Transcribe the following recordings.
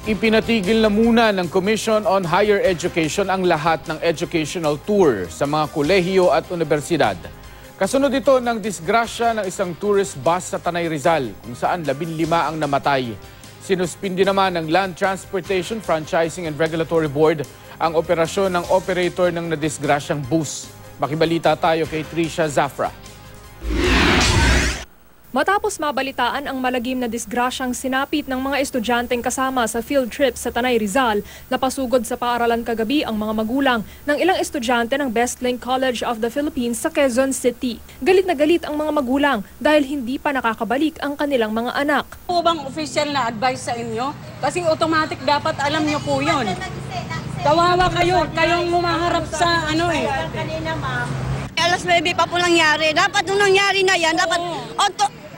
Ipinatigil na muna ng Commission on Higher Education ang lahat ng educational tour sa mga kolehiyo at universidad. Kasunod ito ng disgrasya ng isang tourist bus sa Tanay Rizal kung saan 15 ang namatay. Sinuspindi naman ng Land Transportation Franchising and Regulatory Board ang operasyon ng operator ng nadisgrasyang bus. Makibalita tayo kay Trisha Zafra. Matapos mabalitaan ang malagim na disgrasyang sinapit ng mga estudyanteng kasama sa field trip sa Tanay Rizal, napasugod sa paaralan kagabi ang mga magulang ng ilang estudyante ng Bestlink College of the Philippines sa Quezon City. Galit na galit ang mga magulang dahil hindi pa nakakabalik ang kanilang mga anak. Po bang official na advice sa inyo? Kasi automatic dapat alam nyo po yun. Kawawa kayo, kayong humaharap sa Alas 9 pa po nangyari. Dapat nung nangyari na yan, dapat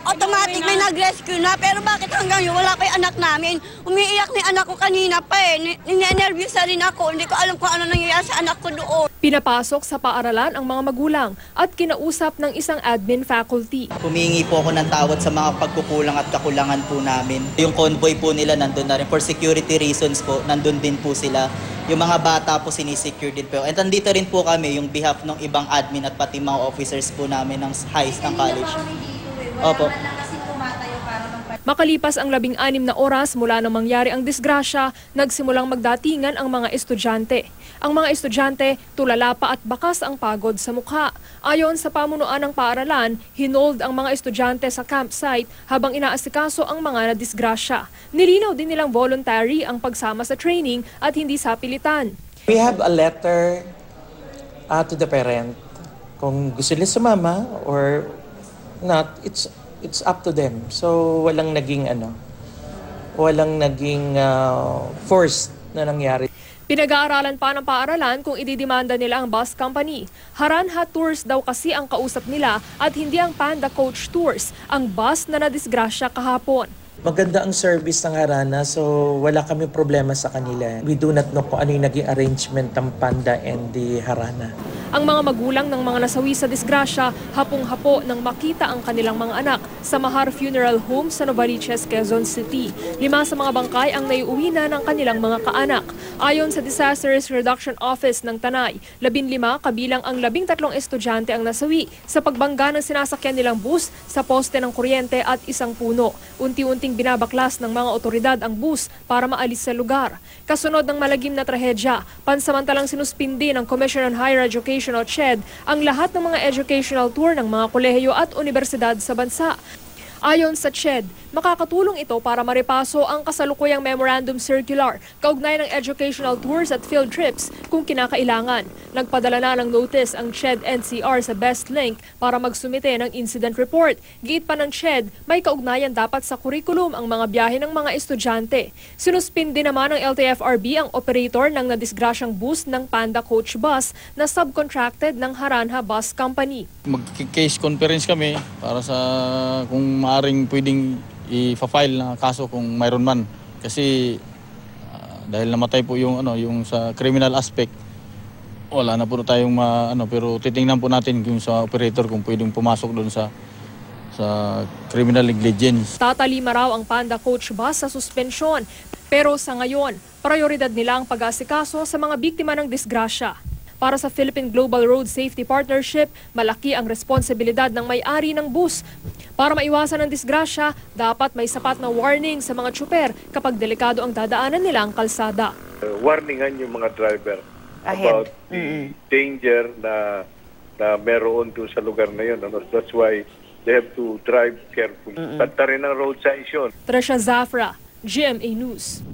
automatic may nag-rescue na. Pero bakit hanggang yun, wala pa yung anak namin? Umiiyak ni anak ko kanina pa eh. Ninenervyos na rin ako. Hindi ko alam kung ano nangyayari sa anak ko doon. Pinapasok sa paaralan ang mga magulang at kinausap ng isang admin faculty. Humingi po ako ng tawad sa mga pagkukulang at kakulangan po namin. Yung convoy po nila nandun na rin. For security reasons po, nandun din po sila. Yung mga bata po sinisecure din po. At nandito rin po kami yung behalf ng ibang admin at pati mga officers po namin ng HICE ng college. Opo. Makalipas ang 16 na oras mula nang mangyari ang disgrasya, nagsimulang magdatingan ang mga estudyante. Ang mga estudyante, tulala pa at bakas ang pagod sa mukha. Ayon sa pamunuan ng paaralan, hinold ang mga estudyante sa campsite habang inaasikaso ang mga nadisgrasya. Nilinaw din nilang voluntary ang pagsama sa training at hindi sa pilitan. We have a letter to the parent. Kung gusto nila sumama or not, it's up to them. So walang naging forced na nangyari. Pinag-aaralan pa ng paaralan kung ididemanda nila ang bus company. Haranha Tours daw kasi ang kausap nila at hindi ang Panda Coach Tours, ang bus na nadisgrasya kahapon. Maganda ang service ng Harana, so wala kami problema sa kanila. We do not know kung ano yung naging arrangement ng Panda and the Harana. Ang mga magulang ng mga nasawi sa disgrasya, hapong-hapo nang makita ang kanilang mga anak sa Mahar Funeral Home sa Novaliches, Quezon City. 5 sa mga bangkay ang naiuwi na ng kanilang mga kaanak. Ayon sa Disaster Risk Reduction Office ng Tanay, 15 kabilang ang 13 estudyante ang nasawi sa pagbangga ng sinasakyan nilang bus sa poste ng kuryente at isang puno. Unti-unting binabaklas ng mga otoridad ang bus para maalis sa lugar. Kasunod ng malagim na trahedya, pansamantalang sinuspindi ng Commission on Higher Education o CHED ang lahat ng mga educational tour ng mga kolehiyo at universidad sa bansa. Ayon sa CHED, makakatulong ito para maripaso ang kasalukuyang memorandum circular kaugnay ng educational tours at field trips kung kinakailangan. Nagpadala na ng notice ang CHED NCR sa Bestlink para magsumite ng incident report. Giit pa ng CHED, may kaugnayan dapat sa kurikulum ang mga biyahe ng mga estudyante. Sinuspindi naman ng LTFRB ang operator ng nadisgrasyang bus ng Panda Coach Bus na subcontracted ng Haranha Bus Company. Mag-case conference kami para sa kung maaring pwedeng i-file na kaso kung mayroon man. Kasi dahil namatay po yung sa criminal aspect, wala na po tayong pero titingnan po natin yung sa operator kung pwedeng pumasok doon sa criminal negligence. Tatalima raw ang Panda Coach Bus sa suspensyon. Pero sa ngayon, prioridad nila ang pag-aasikaso sa mga biktima ng disgrasya. Para sa Philippine Global Road Safety Partnership, malaki ang responsibilidad ng may-ari ng bus. Para maiwasan ang disgrasya, dapat may sapat na warning sa mga tsuper kapag delikado ang dadaanan nilang kalsada. Warningan yung mga driver about the danger na meron doon sa lugar na yun. That's why they have to drive carefully. Tata rin ang road signs yun. Trisha Zafra, GMA News.